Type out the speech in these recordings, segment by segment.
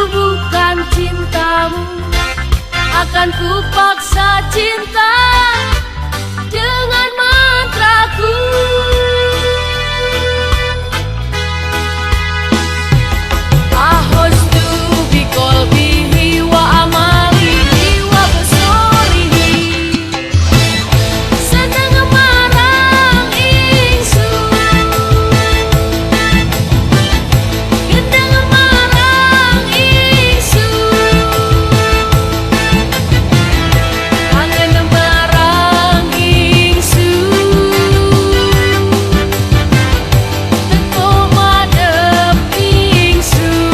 bukan cintamu, akan ku paksa cinta dengan mantraku. Ahostu biqalbihi wa amalihi wa basarihi, seneng marang ingsun, gendeng marang ingsun, kangen marang ingsun, teko madhep ingsun.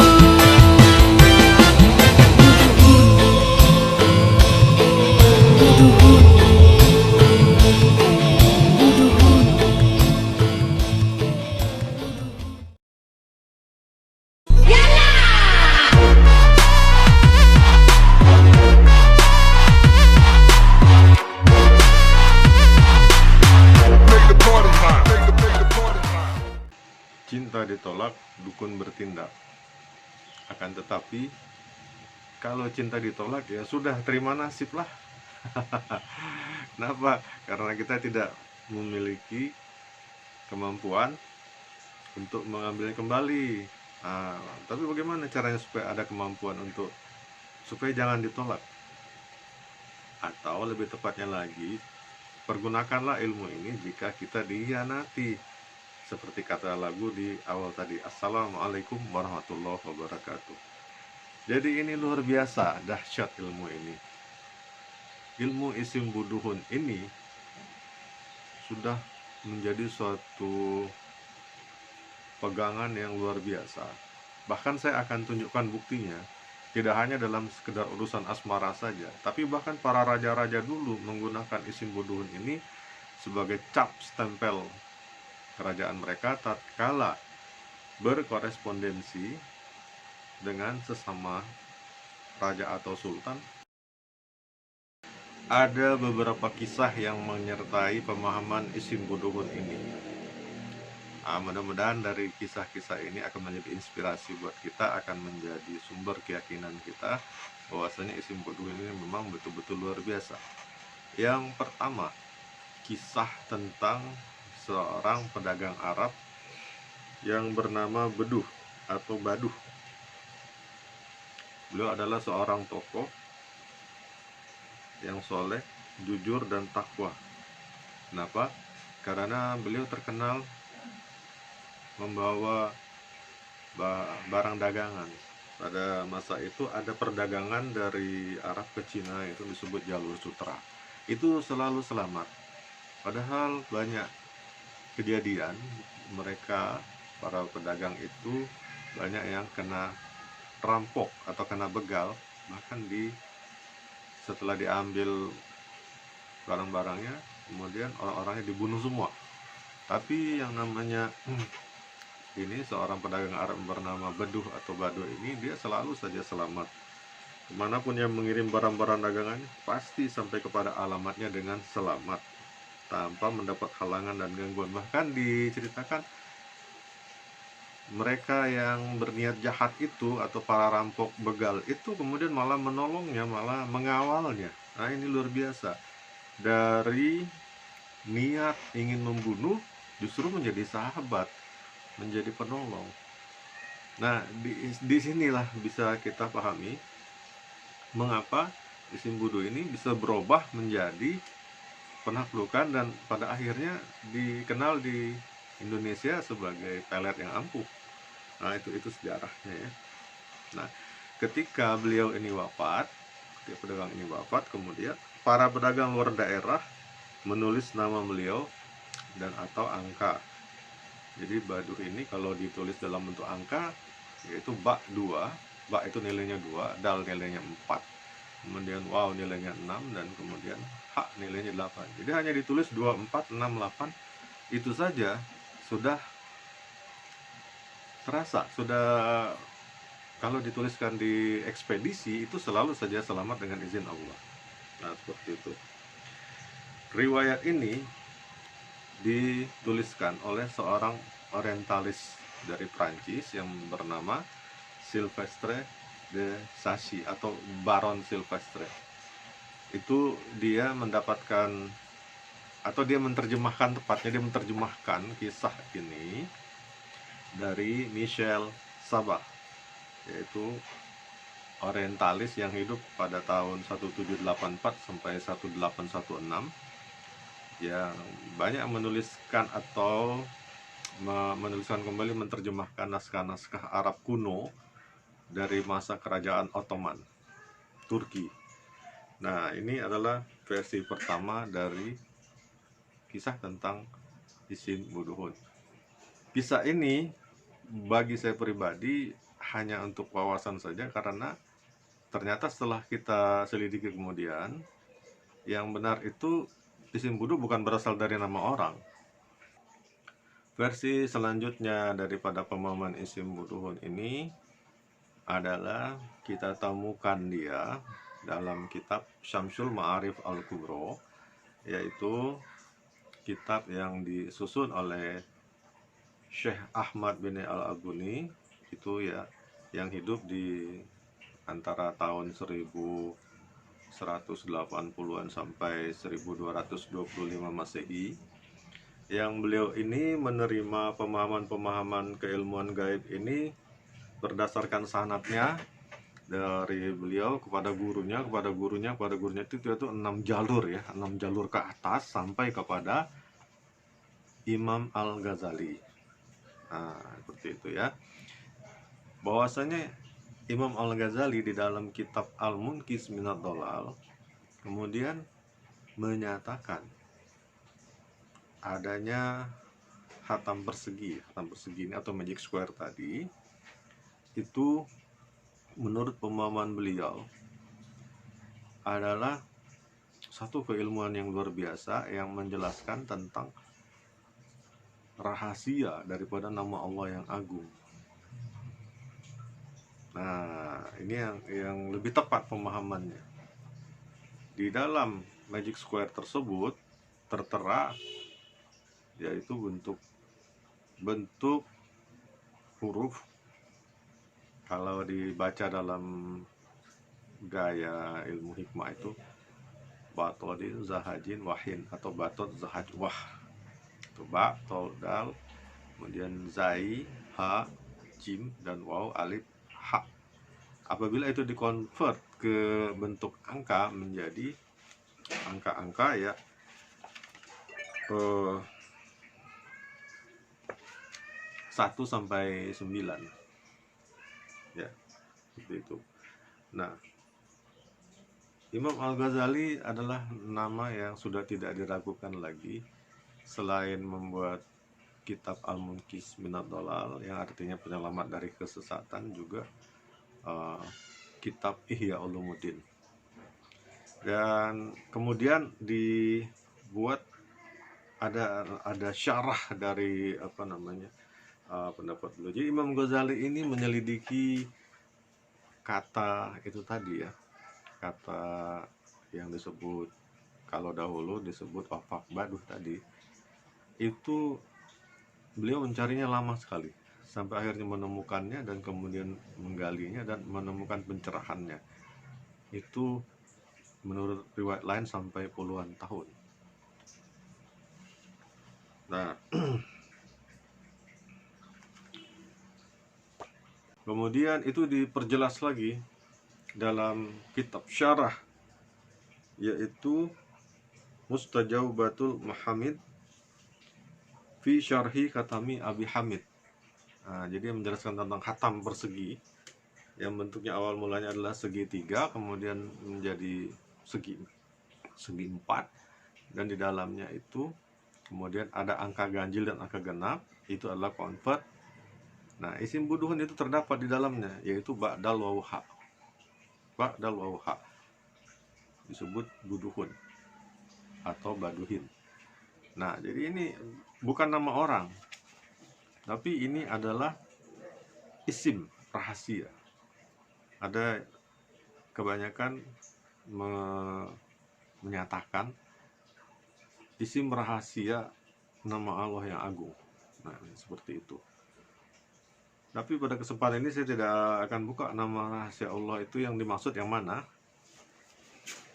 Cinta ditolak, dukun bertindak. Akan tetapi, kalau cinta ditolak ya sudah, terima nasib lah. Kenapa? Karena kita tidak memiliki kemampuan untuk mengambilnya kembali. Nah, tapi bagaimana caranya supaya ada kemampuan supaya jangan ditolak? Atau lebih tepatnya lagi, pergunakanlah ilmu ini jika kita dihianati. Seperti kata lagu di awal tadi, Assalamualaikum warahmatullahi wabarakatuh. Jadi ini luar biasa, dahsyat ilmu ini. Ilmu isim buduhun ini sudah menjadi suatu pegangan yang luar biasa. Bahkan saya akan tunjukkan buktinya, tidak hanya dalam sekedar urusan asmara saja, tapi bahkan para raja-raja dulu menggunakan isim buduhun ini sebagai cap stempel kerajaan mereka tatkala berkorespondensi dengan sesama raja atau sultan. Ada beberapa kisah yang menyertai pemahaman isim buduhun ini. Mudah-mudahan dari kisah-kisah ini akan menjadi inspirasi buat kita, akan menjadi sumber keyakinan kita bahwasanya isim buduhun ini memang betul-betul luar biasa. Yang pertama, kisah tentang seorang pedagang Arab yang bernama Beduh atau Baduh. Beliau adalah seorang tokoh yang soleh, jujur, dan takwa. Kenapa? Karena beliau terkenal membawa barang dagangan. Pada masa itu ada perdagangan dari Arab ke Cina, itu disebut jalur sutra. Itu selalu selamat. Padahal banyak kejadian mereka, para pedagang itu banyak yang kena rampok atau kena begal, bahkan setelah diambil barang-barangnya, kemudian orang-orangnya dibunuh semua. Tapi yang namanya ini seorang pedagang Arab bernama Beduh atau Baduh ini, dia selalu saja selamat. Kemanapun yang mengirim barang-barang dagangannya, pasti sampai kepada alamatnya dengan selamat, tanpa mendapat halangan dan gangguan. Bahkan diceritakan mereka yang berniat jahat itu atau para rampok begal itu kemudian malah menolongnya, malah mengawalnya. Nah, ini luar biasa. Dari niat ingin membunuh justru menjadi sahabat, menjadi penolong. Nah, di sinilah bisa kita pahami mengapa isim buduh ini bisa berubah menjadi penaklukan dan pada akhirnya dikenal di Indonesia sebagai pelet yang ampuh. Nah, itu sejarahnya ya. Nah, ketika beliau ini wafat, ketika pedagang ini wafat, kemudian para pedagang luar daerah menulis nama beliau dan atau angka. Jadi Baduh ini kalau ditulis dalam bentuk angka yaitu Ba 2, Ba itu nilainya 2, Dal nilainya 4, kemudian Waw nilainya 6, dan kemudian H nilainya 8. Jadi hanya ditulis 2, 4, 6, 8, itu saja sudah terasa, sudah kalau dituliskan di ekspedisi itu selalu saja selamat dengan izin Allah. Nah, seperti itu. Riwayat ini dituliskan oleh seorang orientalis dari Prancis yang bernama Sylvestre de Sacy atau Baron Sylvestre. Itu dia mendapatkan atau dia menerjemahkan, tepatnya dia menerjemahkan kisah ini dari Michel Sabah, yaitu orientalis yang hidup pada tahun 1784 sampai 1816, yang banyak menuliskan atau menuliskan kembali, menerjemahkan naskah-naskah Arab kuno dari masa kerajaan Ottoman Turki. Nah, ini adalah versi pertama dari kisah tentang Isim Buduhun. Kisah ini bagi saya pribadi hanya untuk wawasan saja, karena ternyata setelah kita selidiki kemudian, yang benar itu Isim Budu bukan berasal dari nama orang. Versi selanjutnya daripada pemahaman Isim Buduhun ini adalah kita temukan dia dalam kitab Syamsul Ma'arif Al-Kubro, yaitu kitab yang disusun oleh Syekh Ahmad bin Al-Albuni, itu ya, yang hidup di antara tahun 1180-an sampai 1225 Masehi, yang beliau ini menerima pemahaman-pemahaman keilmuan gaib ini berdasarkan sanadnya dari beliau kepada gurunya, itu 6 jalur ya, 6 jalur ke atas sampai kepada Imam Al-Ghazali. Nah, seperti itu ya. Bahwasanya Imam Al-Ghazali di dalam kitab Al-Munqidh Minad Dhalal kemudian menyatakan adanya hatam persegi ini atau magic square tadi, itu menurut pemahaman beliau adalah satu keilmuan yang luar biasa yang menjelaskan tentang rahasia daripada nama Allah yang agung. Nah, ini yang lebih tepat pemahamannya. Di dalam magic square tersebut tertera yaitu bentuk huruf, kalau dibaca dalam gaya ilmu hikmah itu batodin zahajin wahin atau batot zahaj wah, itu ba, tol, dal, kemudian zai, ha, jim, dan waw, alif, ha. Apabila itu dikonvert ke bentuk angka menjadi angka-angka ya, 1 sampai 9 ya, seperti itu. Nah, Imam Al-Ghazali adalah nama yang sudah tidak diragukan lagi, selain membuat kitab Al-Munqidh Minad Dhalal yang artinya penyelamat dari kesesatan, juga kitab Ihya Ulumuddin. Dan kemudian dibuat ada syarah dari pendapat beliau. Jadi Imam Ghazali ini menyelidiki kata itu tadi ya, kata yang disebut, kalau dahulu disebut wafak baduh tadi, itu beliau mencarinya lama sekali sampai akhirnya menemukannya dan kemudian menggalinya dan menemukan pencerahannya. Itu menurut riwayat lain sampai puluhan tahun. Nah, kemudian itu diperjelas lagi dalam kitab syarah, yaitu Mustajaubatul Muhammad fi Syarhi Khatami Abi Hamid. Nah, jadi menjelaskan tentang khatam persegi yang bentuknya awal mulanya adalah segitiga, kemudian menjadi segi 4, dan di dalamnya itu kemudian ada angka ganjil dan angka genap, itu adalah convert. Nah, isim buduhun itu terdapat di dalamnya, yaitu ba'dal wawha. Ba'dal wawha disebut buduhun atau baduhin. Nah, jadi ini bukan nama orang, tapi ini adalah isim rahasia. Ada kebanyakan menyatakan isim rahasia nama Allah yang agung. Nah, seperti itu. Tapi pada kesempatan ini saya tidak akan buka nama rahasia Allah itu yang dimaksud yang mana.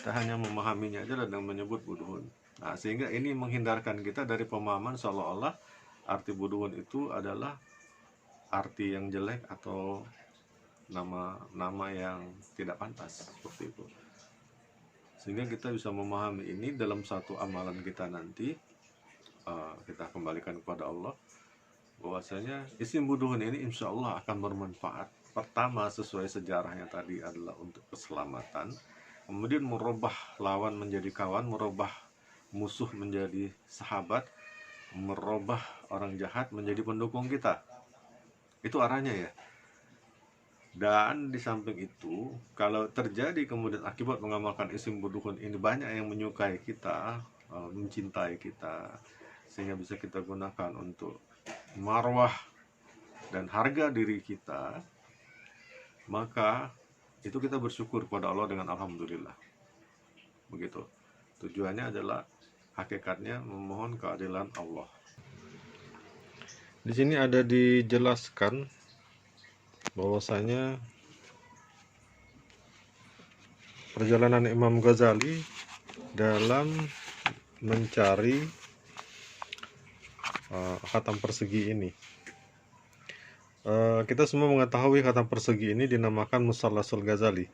Kita hanya memahaminya aja dan menyebut buduhun. Nah, sehingga ini menghindarkan kita dari pemahaman seolah-olah arti buduhun itu adalah arti yang jelek atau nama yang tidak pantas seperti itu. Sehingga kita bisa memahami ini dalam satu amalan kita nanti. Kita kembalikan kepada Allah, bahwasanya isim buduhun ini insya Allah akan bermanfaat. Pertama, sesuai sejarahnya tadi adalah untuk keselamatan, kemudian merubah lawan menjadi kawan, merubah musuh menjadi sahabat, merubah orang jahat menjadi pendukung kita. Itu arahnya ya. Dan di samping itu, kalau terjadi kemudian akibat mengamalkan isim buduhun ini banyak yang menyukai kita, mencintai kita, sehingga bisa kita gunakan untuk marwah dan harga diri kita, maka itu kita bersyukur kepada Allah dengan alhamdulillah. Begitu. Tujuannya adalah hakikatnya memohon keadilan Allah. Di sini ada dijelaskan bahwasanya perjalanan Imam Ghazali dalam mencari khatam persegi ini. Kita semua mengetahui khatam persegi ini dinamakan Musallasul Ghazali.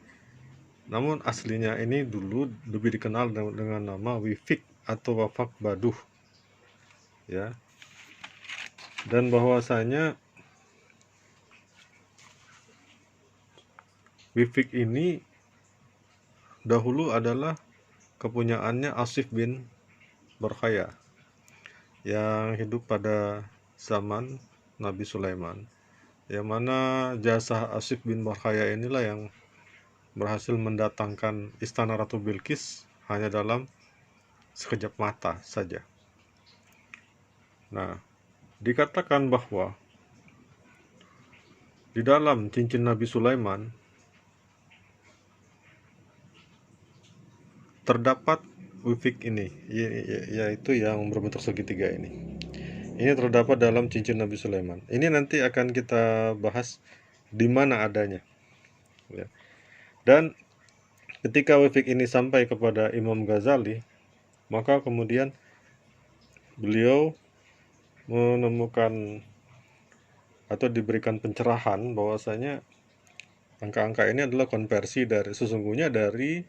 Namun aslinya ini dulu lebih dikenal dengan nama Wifik atau Wafak Baduh, ya. Dan bahwasanya Wifik ini dahulu adalah kepunyaannya Asif bin Barkhaya yang hidup pada zaman Nabi Sulaiman, yang mana jasa Asif bin Barkhaya inilah yang berhasil mendatangkan istana Ratu Bilqis hanya dalam sekejap mata saja. Nah, dikatakan bahwa di dalam cincin Nabi Sulaiman terdapat wifik ini, yaitu yang berbentuk segitiga ini. Ini terdapat dalam cincin Nabi Sulaiman. Ini nanti akan kita bahas di mana adanya. Ya. Dan ketika wifik ini sampai kepada Imam Ghazali, maka kemudian beliau menemukan atau diberikan pencerahan bahwasanya angka-angka ini adalah konversi sesungguhnya dari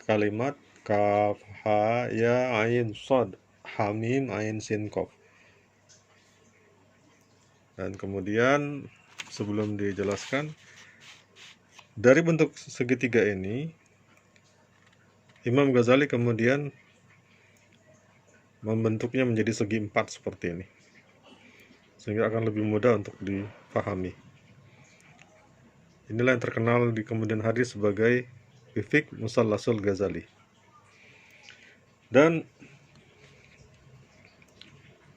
kalimat kaf ha ya ain sod hamim ain sin kof. Dan kemudian sebelum dijelaskan dari bentuk segitiga ini, Imam Ghazali kemudian membentuknya menjadi segi empat seperti ini, sehingga akan lebih mudah untuk dipahami. Inilah yang terkenal di kemudian hari sebagai Wifik Musallasul Ghazali. Dan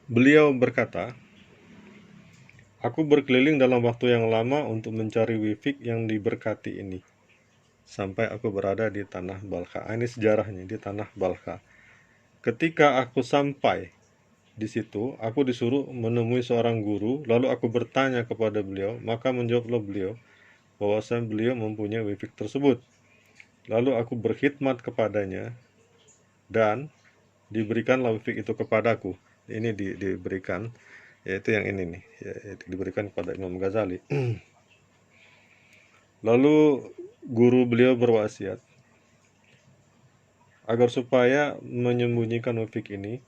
beliau berkata, aku berkeliling dalam waktu yang lama untuk mencari wifik yang diberkati ini, sampai aku berada di tanah Balkha. Ini sejarahnya, di tanah Balkha. Ketika aku sampai di situ, aku disuruh menemui seorang guru, lalu aku bertanya kepada beliau, maka menjawablah beliau bahwasanya beliau mempunyai wifik tersebut. Lalu aku berkhidmat kepadanya dan diberikanlah wifik itu kepadaku. Ini diberikan, yaitu yang ini nih, yaitu diberikan kepada Imam Ghazali. Lalu guru beliau berwasiat agar supaya menyembunyikan wifik ini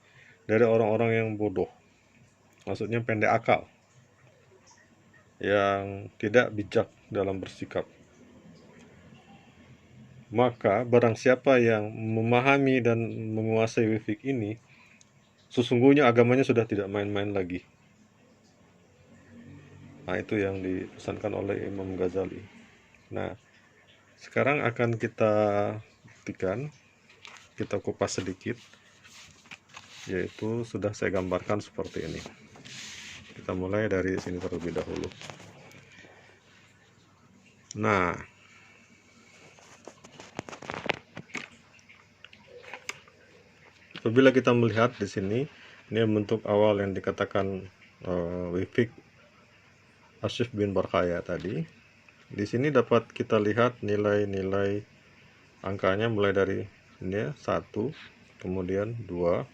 dari orang-orang yang bodoh, maksudnya pendek akal, yang tidak bijak dalam bersikap. Maka barang siapa yang memahami dan menguasai wifik ini, sesungguhnya agamanya sudah tidak main-main lagi. Nah, itu yang dipesankan oleh Imam Ghazali. Nah, sekarang akan kita buktikan, kita kupas sedikit, yaitu sudah saya gambarkan seperti ini. Kita mulai dari sini terlebih dahulu. Nah, apabila kita melihat di sini, ini bentuk awal yang dikatakan wifik Asyif bin Barkaya tadi. Di sini dapat kita lihat nilai-nilai angkanya mulai dari ini ya, 1, kemudian 2,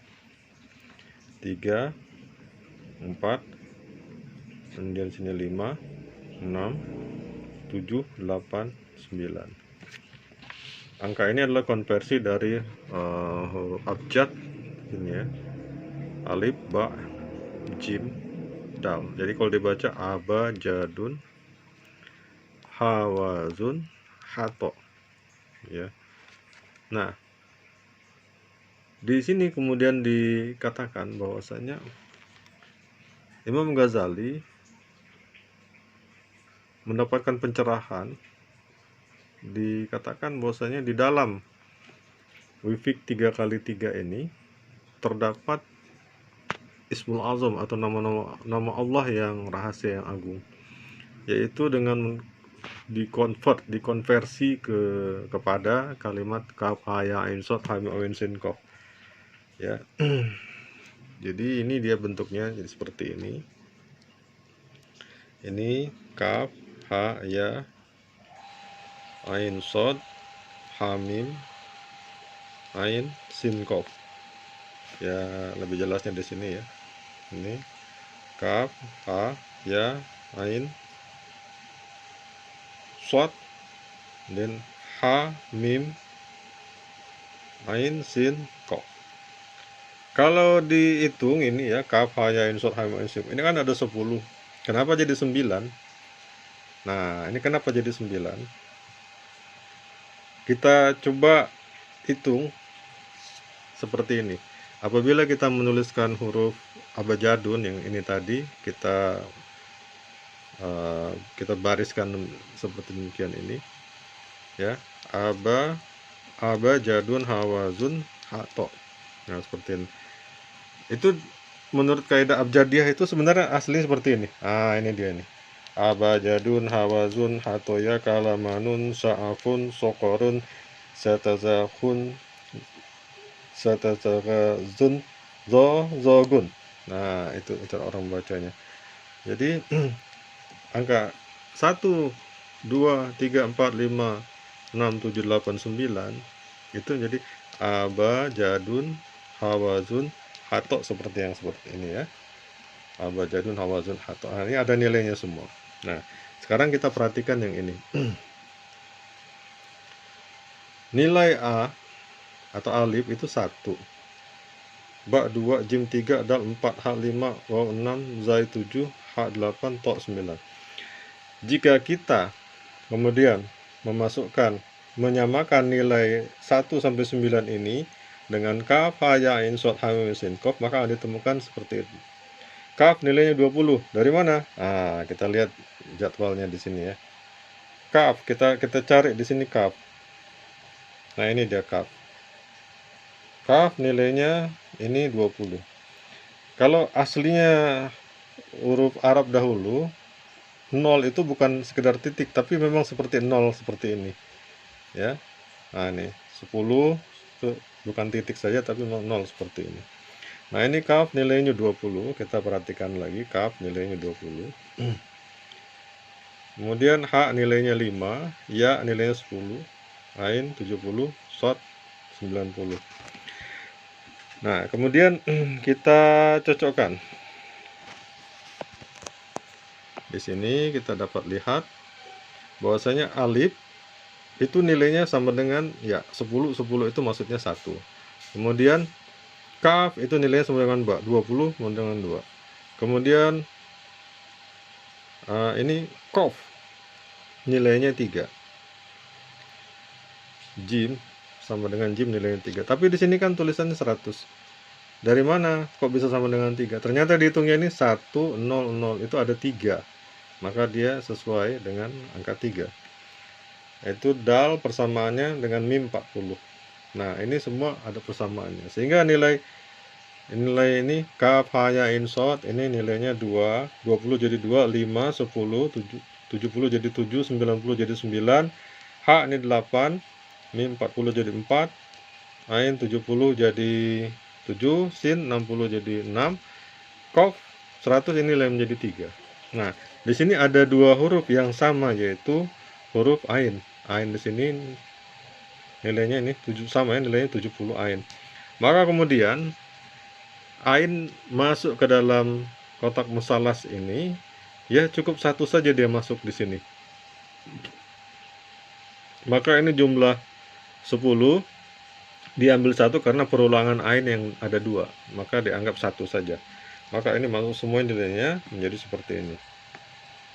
3, 4, kemudian sini 5, 6, 7, 8, 9. Angka ini adalah konversi dari huruf abjad ini ya, alif, ba, jim, dal. Jadi kalau dibaca abajadun, hawazun, hato ya. Nah, di sini kemudian dikatakan bahwasanya Imam Ghazali mendapatkan pencerahan, dikatakan bahwasanya di dalam wifik 3x3 ini terdapat Ismul Azam atau nama Allah yang rahasia yang agung, yaitu dengan dikonversi kepada kalimat kaf ha ya ain sod ha mim ain sin qaf ya. Jadi ini dia bentuknya jadi seperti ini. Ini kaf ha ya ain sod ha mim ain sin qaf. Ya, lebih jelasnya di sini ya. Ini kaf ha ya ain sod dan ha mim ain sin qaf. Kalau dihitung ini ya, kaf ha ya ain sod ha mim ain sin, ini kan ada 10. Kenapa jadi 9? Nah, ini kenapa jadi 9? Kita coba hitung seperti ini. Apabila kita menuliskan huruf abajadun yang ini tadi, kita bariskan seperti demikian ini ya, abajadun hawazun hato. Nah, seperti ini. Itu menurut kaidah abjadiyah itu sebenarnya asli seperti ini. Ini dia nih. Abajadun hawazun hatoya kalamanun sa'afun sokorun satazahun satazahun zogun. Nah, itu orang bacanya. Jadi angka 1, 2, 3, 4, 5, 6, 7, 8, 9 itu jadi abajadun hawazun hato, seperti yang seperti ini ya. Abajadun hawazun hato. Nah, ini ada nilainya semua. Nah, sekarang kita perhatikan yang ini. Nilai A atau alif itu 1, ba 2, jim 3, dal 4, ha 5, waw 6, zai 7, ha 8, to 9. Jika kita kemudian menyamakan nilai 1 sampai 9 ini dengan kaf ha ya ain sod ha mim sin qaf, maka ditemukan seperti itu. Kaf nilainya 20. Dari mana? Kita lihat jadwalnya di sini ya. Kaf kita cari di sini kaf. Nah, ini dia kaf. Kaf nilainya ini 20. Kalau aslinya huruf Arab dahulu, 0 itu bukan sekedar titik, tapi memang seperti 0 seperti ini ya. Nah, ini 10 itu bukan titik saja tapi 0 seperti ini. Nah, ini kaf nilainya 20. Kita perhatikan lagi, kaf nilainya 20. Kemudian ha nilainya 5, ya nilainya 10, ain 70, sod 90. Nah, kemudian kita cocokkan. Di sini kita dapat lihat bahwasanya alif itu nilainya sama dengan ya 10 itu maksudnya 1. Kemudian kaf itu nilainya sama dengan ba, 20 sama dengan 2. Kemudian ini qaf nilainya 3. Jim sama dengan jim nilainya 3. Tapi di sini kan tulisannya 100. Dari mana kok bisa sama dengan 3? Ternyata dihitungnya ini 1, 0, 0 itu ada 3. Maka dia sesuai dengan angka 3. Itu dal persamaannya dengan mim 40. Nah, ini semua ada persamaannya. Sehingga nilai ini kaf ha ya ain sod ini nilainya 2, 20 jadi 2, 5, 10, 70 jadi 7, 90 jadi 9, ha ini 8, mim 40 jadi 4, ain 70 jadi 7, sin 60 jadi 6, qaf 100 ini nilai menjadi 3. Nah, di sini ada dua huruf yang sama, yaitu huruf ain. Ain di sini nilainya ini 7 sama ya, nilainya 70 ain. Maka kemudian ain masuk ke dalam kotak musalas ini, ya cukup satu saja dia masuk di sini. Maka ini jumlah 10, diambil satu karena perulangan ain yang ada dua, maka dianggap satu saja. Maka ini masuk semua nilainya menjadi seperti ini.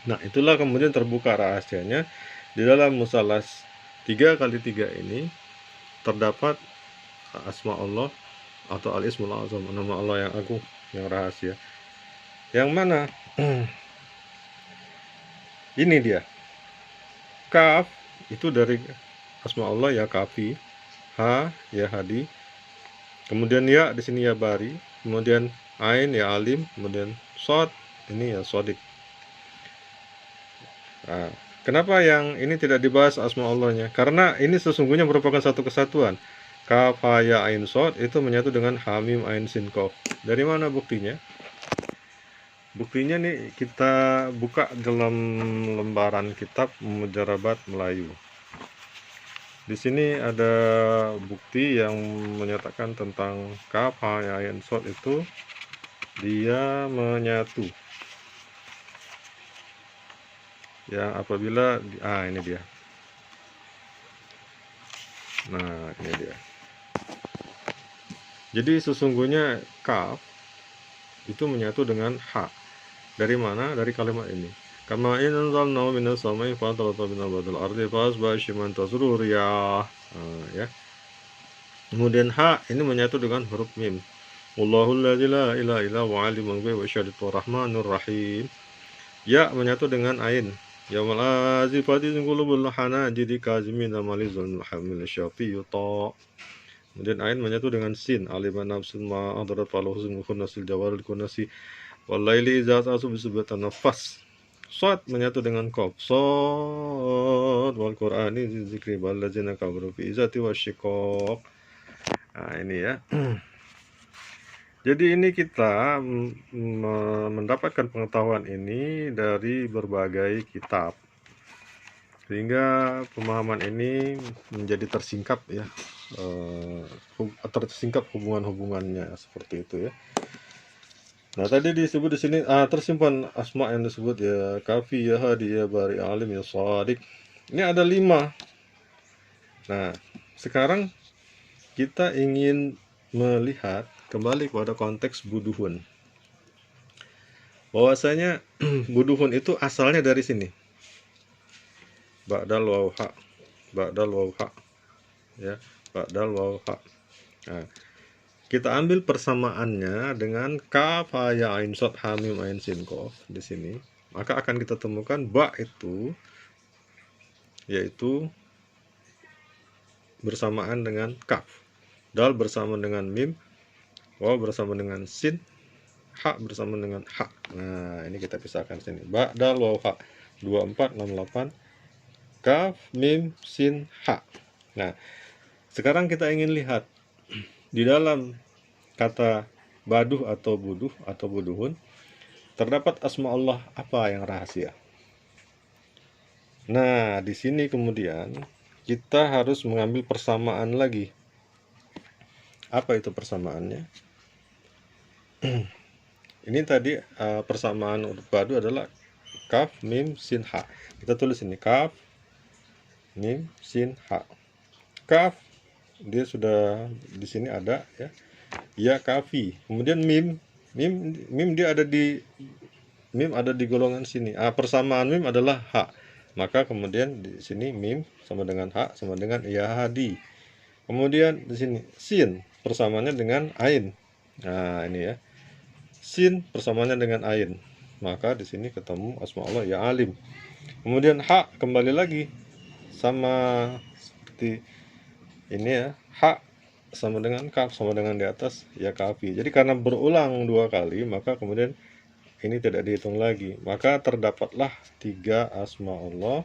Nah, itulah kemudian terbuka rahasianya. Di dalam musalas 3 kali 3 ini terdapat asma Allah atau al-ismul azam, nama Allah yang agung, yang rahasia. Yang mana ini dia. Kaf itu dari asma Allah ya kafi, ha ya hadi, kemudian ya di sini ya bari, kemudian ain ya alim, kemudian sod ini ya sodik. Nah, kenapa yang ini tidak dibahas asma Allahnya? Karena ini sesungguhnya merupakan satu kesatuan. Kaf ha ya ain sod itu menyatu dengan hamim ain sin kof. Dari mana buktinya? Buktinya nih kita buka dalam lembaran kitab Mujarabat Melayu. Di sini ada bukti yang menyatakan tentang kaf ha ya ain sod itu dia menyatu. Ya, apabila ini dia. Nah, ini dia. Jadi sesungguhnya kaf itu menyatu dengan ha. Dari mana? Dari kalimat ini. Kama in anzalna minas samai fatalata minal badal ardi fasba shiman tasrur ya. Ya. Kemudian ha ini menyatu dengan huruf mim. Wallahul ladzi la ilaha illa huwa alimul ghaibi wasyahadatur rahmanur rahim. Ya menyatu dengan ain. Yaumal azifati qulubul hanajiri kazimin amalizul hamil syafi'u ta. Kemudian ain menyatu dengan sin. Aliman nafsun ma adrat falahu nasil jawarul kunasi walaili idza asu bisubatan nafas. Sod menyatu dengan qaf. Sod wal qur'ani zikri ballazina kafaru fi izati wasyiqaq. Nah, ini ya. Jadi ini kita mendapatkan pengetahuan ini dari berbagai kitab, sehingga pemahaman ini menjadi tersingkap ya, tersingkap hubungan-hubungannya seperti itu ya. Nah, tadi disebut di sini tersimpan asma yang disebut ya kafi ya hadi ya bari alim ya shadik. Ini ada 5. Nah, sekarang kita ingin melihat kembali pada konteks buduhun. Bahwasanya buduhun itu asalnya dari sini. Ba'dal waw ha. Ba'dal waw ha. Ya, ba'dal waw ha. Nah, kita ambil persamaannya dengan kaf ha ya ain shad ha mim ain sin qaf di sini. Maka akan kita temukan ba itu yaitu bersamaan dengan kaf. Dal bersama dengan mim, waw bersama dengan sin, ha bersama dengan ha. Nah, ini kita pisahkan sini. Ba, dal, waw, ha. 2468. Kaf, mim, sin, ha. Nah, sekarang kita ingin lihat di dalam kata baduh atau buduh atau buduhun terdapat asma Allah apa yang rahasia. Nah, di sini kemudian kita harus mengambil persamaan lagi. Apa itu persamaannya? Ini tadi persamaan huruf badu adalah kaf, mim, sin, ha. Kita tulis ini kaf, mim, sin, ha. Kaf dia sudah di sini ada ya. Ya kafi. Kemudian mim dia ada di golongan sini. Persamaan mim adalah ha. Maka kemudian di sini mim sama dengan ha sama dengan ya hadi. Kemudian di sini sin persamaannya dengan ain. Nah, ini ya. Sin persamaannya dengan ain. Maka di sini ketemu asma Allah ya alim. Kemudian ha kembali lagi sama seperti ini ya. Ha sama dengan kaf sama dengan di atas ya kafi. Jadi karena berulang 2 kali maka kemudian ini tidak dihitung lagi. Maka terdapatlah 3 asma Allah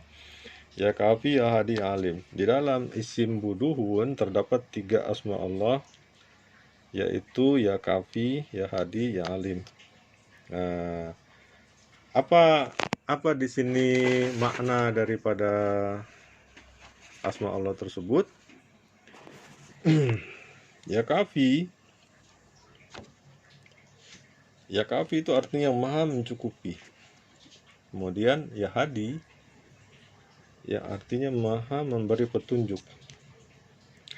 ya kafi ya hadi alim. Di dalam isim buduhun terdapat 3 asma Allah yaitu ya kafi ya hadi ya alim. Nah, Apa apa di sini makna daripada asma Allah tersebut? Ya kafi. Ya kafi itu artinya maha mencukupi. Kemudian ya hadi, yang artinya maha memberi petunjuk.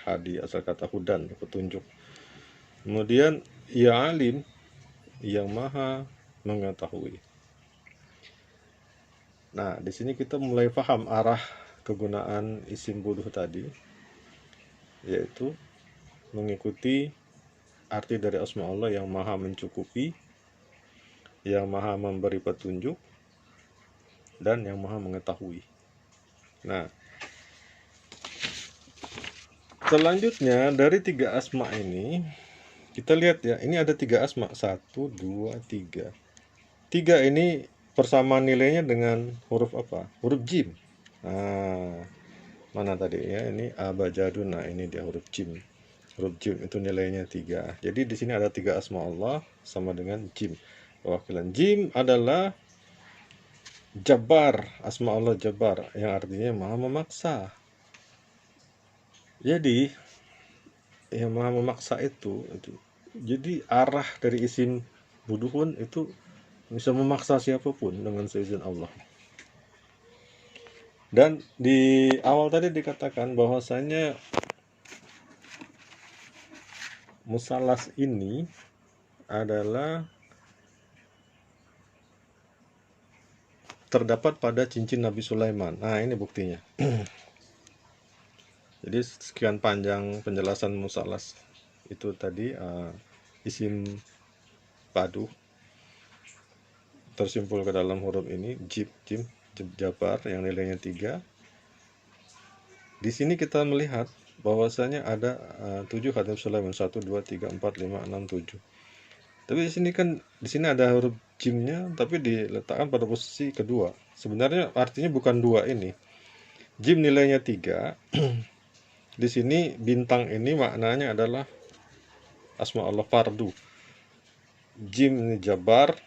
Hadi asal kata hudan, petunjuk. Kemudian ya alim, yang maha mengetahui. Nah, di sini kita mulai paham arah kegunaan isim buduh tadi, yaitu mengikuti arti dari asma Allah yang maha mencukupi, yang maha memberi petunjuk, dan yang maha mengetahui. Nah, selanjutnya dari 3 asma ini kita lihat ya, ini ada 3 asma, 1, 2, 3. 3 ini persamaan nilainya dengan huruf apa? Huruf jim. Nah, mana tadi ya? Ini abajadun. Nah, ini dia huruf jim. Huruf jim itu nilainya 3. Jadi di sini ada 3 asma Allah sama dengan jim. Perwakilan jim adalah Jabbar, asma Allah Jabbar, yang artinya maha memaksa. Jadi yang maha memaksa itu jadi arah dari isim buduhun itu bisa memaksa siapapun dengan seizin Allah. Dan di awal tadi dikatakan bahwasanya musalas ini adalah terdapat pada cincin Nabi Sulaiman. Nah, ini buktinya. Jadi sekian panjang penjelasan musalas itu tadi, isim padu tersimpul ke dalam huruf ini jim Jabbar yang nilainya 3. Di sini kita melihat bahwasanya ada 7 khatam Sulaiman, 1, 2, 3, 4, 5, 6, 7. Tapi di sini kan ada huruf jimnya tapi diletakkan pada posisi kedua. Sebenarnya artinya bukan 2 ini. Jim nilainya 3. Di sini bintang ini maknanya adalah asma Allah fardu. Jim ini Jabbar,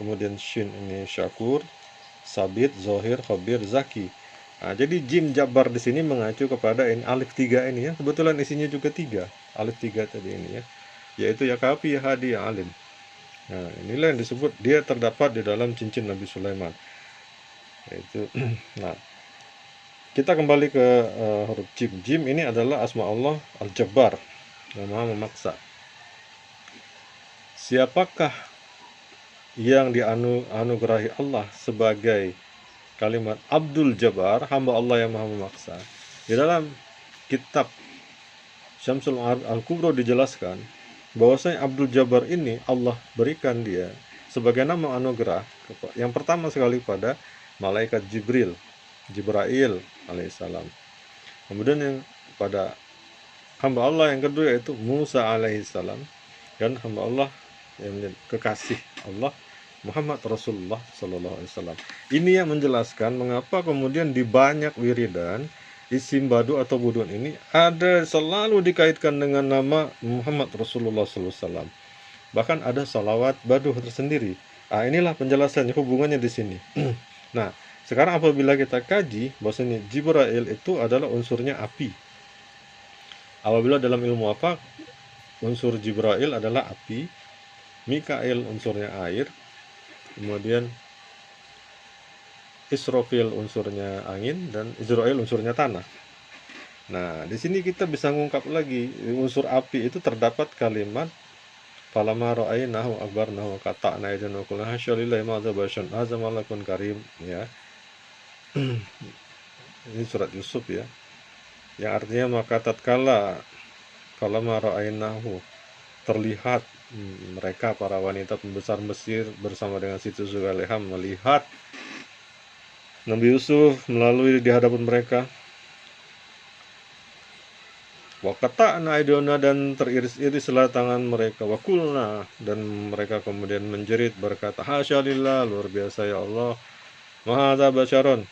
kemudian shin ini Syakur, Sabit, Zohir, Khabir, Zaki. Nah, jadi jim Jabbar di sini mengacu kepada ini alif 3 ini ya. Kebetulan isinya juga 3. Alif 3 tadi ini ya. Yaitu ya kafi, ya hadi, ya alim. Nah, inilah yang disebut dia terdapat di dalam cincin Nabi Sulaiman. Yaitu nah, kita kembali ke huruf jim. Jim ini adalah asma Allah Al-Jabbar, yang maha memaksa. Siapakah yang dianugerahi Allah sebagai kalimat Abdul Jabbar, hamba Allah yang maha memaksa? Di dalam kitab Syamsul Al-Kubra dijelaskan bahwasanya Abdul Jabbar ini Allah berikan dia sebagai nama anugerah yang pertama sekali pada malaikat Jibril alaihissalam. Kemudian yang pada hamba Allah yang kedua yaitu Musa alaihissalam, dan hamba Allah yang kekasih Allah Muhammad Rasulullah sallallahu alaihi wasallam. Ini yang menjelaskan mengapa kemudian di banyak wiridan isim badu atau budun ini ada selalu dikaitkan dengan nama Muhammad Rasulullah sallallahu alaihi wasallam. Bahkan ada salawat badu tersendiri. Inilah penjelasannya, hubungannya di sini. Nah, sekarang apabila kita kaji bahwasanya Jibril itu adalah unsurnya api. Apabila dalam ilmu apa unsur Jibril adalah api, Mikail unsurnya air, kemudian Israfil unsurnya angin, dan Israel unsurnya tanah. Nah, di sini kita bisa mengungkap lagi unsur api itu terdapat kalimat falama ra'ainahu akbarnahu qata'na aydana wa qulna hasyalillahi ma hadza basharun hadza malakun karim ya. Ini surat Yusuf ya. Yang artinya maka tatkala falama ra'ainahu terlihat mereka para wanita pembesar Mesir bersama dengan Siti Zulaikha melihat Nabi Yusuf melalui di hadapan mereka. Waqata'na aydana, dan teriris-irislah tangan mereka. Waqulna, dan mereka kemudian menjerit berkata hasyalillah, luar biasa ya Allah, ma hadza basyaron,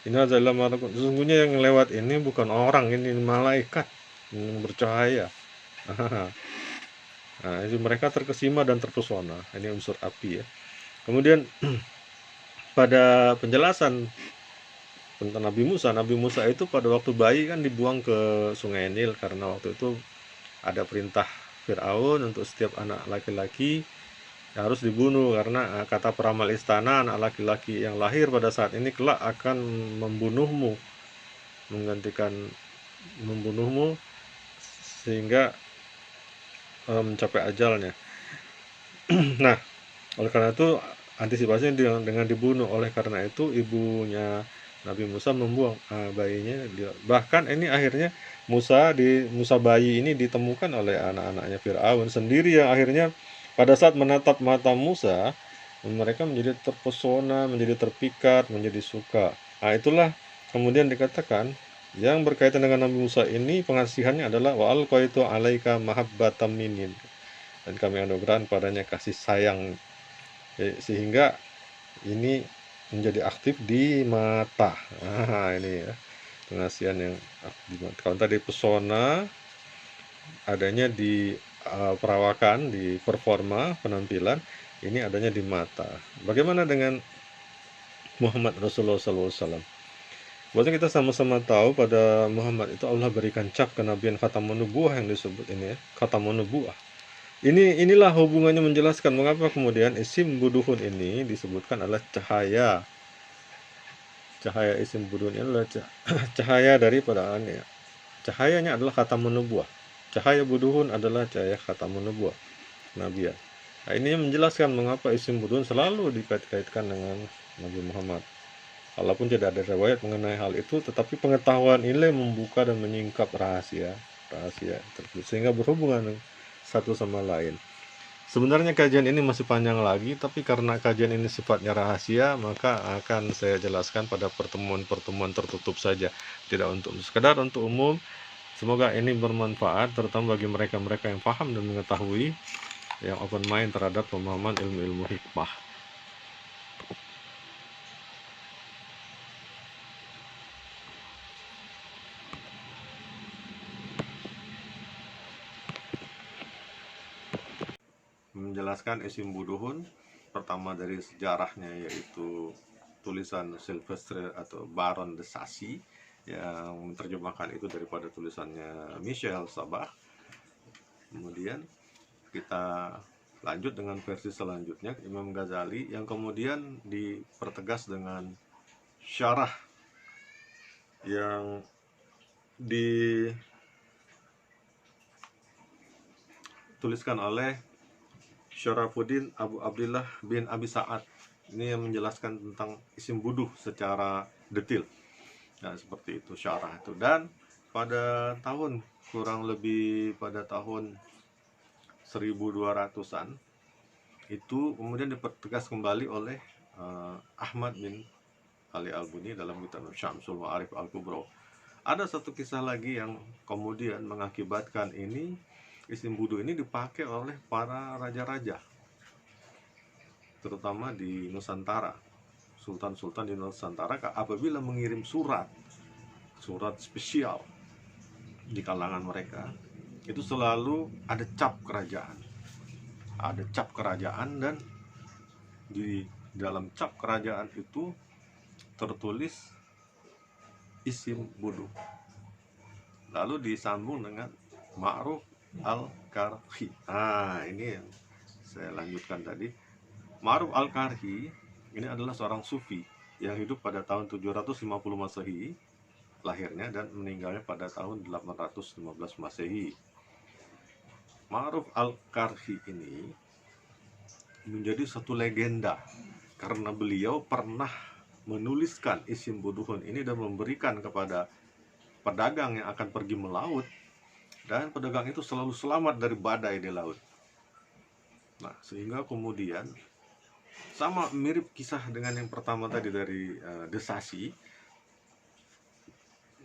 in hadza illa malakun, sesungguhnya yang lewat ini bukan orang, ini malaikat yang bercahaya. Nah, itu mereka terkesima dan terpesona. Ini unsur api ya. Kemudian pada penjelasan tentang Nabi Musa itu pada waktu bayi kan dibuang ke Sungai Nil karena waktu itu ada perintah Firaun untuk setiap anak laki-laki harus dibunuh karena kata peramal istana anak laki-laki yang lahir pada saat ini kelak akan membunuhmu, menggantikan membunuhmu sehingga mencapai ajalnya. Nah, oleh karena itu antisipasinya dengan dibunuh. Oleh karena itu ibunya Nabi Musa membuang bayinya. Bahkan ini akhirnya Musa bayi ini ditemukan oleh anak-anaknya Firaun sendiri yang akhirnya pada saat menatap mata Musa mereka menjadi terpesona, menjadi terpikat, menjadi suka. Nah, itulah kemudian dikatakan yang berkaitan dengan Nabi Musa ini pengasihannya adalah wa alqaitu alaika mahabbatam minni, dan kami anugerahkan padanya kasih sayang. Sehingga ini menjadi aktif di mata. Ini ya pengasihan yang aktif di mata. Kalau tadi pesona adanya di perawakan, di performa penampilan, ini adanya di mata. Bagaimana dengan Muhammad Rasulullah SAW? Bahwasanya kita sama-sama tahu pada Muhammad itu Allah berikan cap kenabian khatamun nubuwah yang disebut ini ya, khatamun nubuwah. Inilah hubungannya menjelaskan mengapa kemudian isim buduhun ini disebutkan adalah cahaya. Cahaya isim buduhun ini adalah cahaya daripada ya. Cahayanya adalah khatamun nubuwah. Cahaya buduhun adalah cahaya khatamun nubuwah, kenabian. Nah, ini menjelaskan mengapa isim buduhun selalu dikait-kaitkan dengan Nabi Muhammad. Walaupun tidak ada riwayat mengenai hal itu, tetapi pengetahuan ini membuka dan menyingkap rahasia tersebut sehingga berhubungan satu sama lain. Sebenarnya kajian ini masih panjang lagi, tapi karena kajian ini sifatnya rahasia, maka akan saya jelaskan pada pertemuan-pertemuan tertutup saja, tidak untuk sekedar untuk umum. Semoga ini bermanfaat, terutama bagi mereka-mereka yang paham dan mengetahui, yang open mind terhadap pemahaman ilmu-ilmu hikmah. Menjelaskan isim buduhun, pertama dari sejarahnya yaitu tulisan Sylvestre atau Baron de Sacy yang menerjemahkan itu daripada tulisannya Michel Sabah. Kemudian kita lanjut dengan versi selanjutnya Imam Ghazali yang kemudian dipertegas dengan syarah yang dituliskan oleh Syarafuddin Abu Abdillah bin Abi Sa'ad. Ini yang menjelaskan tentang isim buduh secara detail. Nah, seperti itu syarah itu. Dan pada tahun kurang lebih pada tahun 1200-an itu kemudian dipertegas kembali oleh Ahmad bin Ali Al-Buni dalam kitab Syamsul Ma'arif Al-Kubro. Ada satu kisah lagi yang kemudian mengakibatkan ini isim buduh ini dipakai oleh para raja-raja, terutama di Nusantara. Sultan-sultan di Nusantara apabila mengirim surat spesial di kalangan mereka, itu selalu ada cap kerajaan, dan di dalam cap kerajaan itu tertulis isim buduh, lalu disambung dengan Ma'ruf Al-Karhi. Ini yang saya lanjutkan tadi. Ma'ruf Al-Karhi ini adalah seorang sufi yang hidup pada tahun 750 Masehi lahirnya dan meninggalnya pada tahun 815 Masehi. Ma'ruf Al-Karhi ini menjadi satu legenda karena beliau pernah menuliskan isim buduhun ini dan memberikan kepada pedagang yang akan pergi melaut, dan pedagang itu selalu selamat dari badai di laut. Nah, sehingga kemudian sama mirip kisah dengan yang pertama tadi dari de Sacy,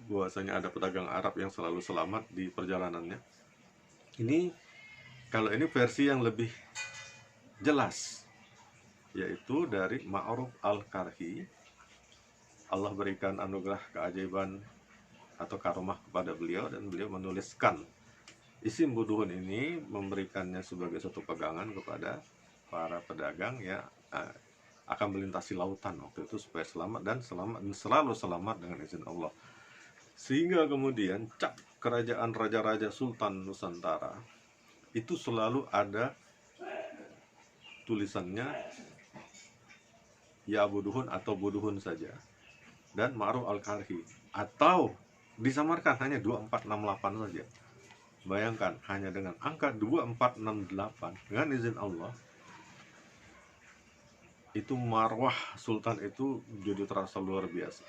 bahwasanya ada pedagang Arab yang selalu selamat di perjalanannya. Kalau ini versi yang lebih jelas, yaitu dari Ma'ruf Al-Karhi. Allah berikan anugerah keajaiban atau karomah kepada beliau, dan beliau menuliskan isim buduhun ini, memberikannya sebagai satu pegangan kepada para pedagang ya. akan melintasi lautan waktu itu supaya selamat dan selalu selamat dengan izin Allah. Sehingga kemudian cap kerajaan raja-raja sultan Nusantara itu selalu ada tulisannya ya buduhun atau buduhun saja, dan Ma'ruf al-Karhi, atau disamarkan hanya 2468 saja. Bayangkan hanya dengan angka 2468 dengan izin Allah, itu marwah sultan itu jadi terasa luar biasa.